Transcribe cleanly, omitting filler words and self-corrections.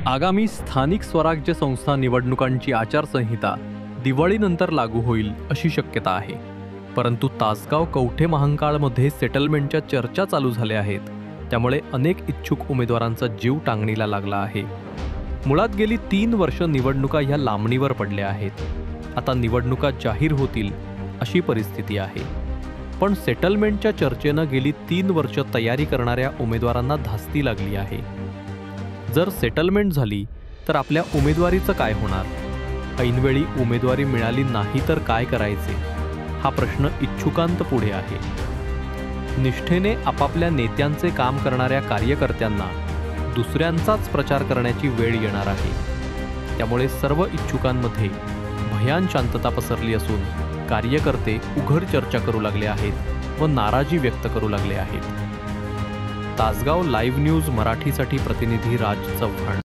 आगामी स्थानिक स्वराज्य संस्था निवडणुकांची आचारसंहिता दिवाळीनंतर लागू होईल अशी शक्यता आहे. परंतु तासगाव कवठे महांकाळमध्ये सेटलमेंटच्या चर्चा चालू झाल्या आहेत. त्यामुळे अनेक इच्छुक उमेदवारांचा जीव टांगणीला लागला आहे. मुळात गेली 3 वर्ष निवडणुका ह्या लांबणीवर पडल्या आहेत. आता निवडणुका जाहीर होतील अशी परिस्थिती आहे. पण सेटलमेंटच्या चर्चेनं गेली 3 वर्ष तयारी करणाऱ्या उमेदवारांना धास्ती लागली आहे. जर सेटलमेंट झाली तर आपल्या उमेदवारीचं काय होणार? ऐनवेळी उमेदवारी मिळाली नाही तर काय करायचे? हा प्रश्न इच्छुकांत पुढे आहे. निष्ठेने आपापल्या नेत्यांचे काम करणाऱ्या कार्यकर्त्यांना दुसऱ्यांचाच प्रचार करण्याची वेळ येणार आहे. त्यामुळे सर्व इच्छुकांमध्ये भयान शांतता पसरली असून कार्यकर्ते उघड चर्चा करू लागले आहेत व नाराजी व्यक्त करू लागले आहेत. तासगाव लाईव्ह न्यूज मराठीसाठी प्रतिनिधी राज चव्हाण.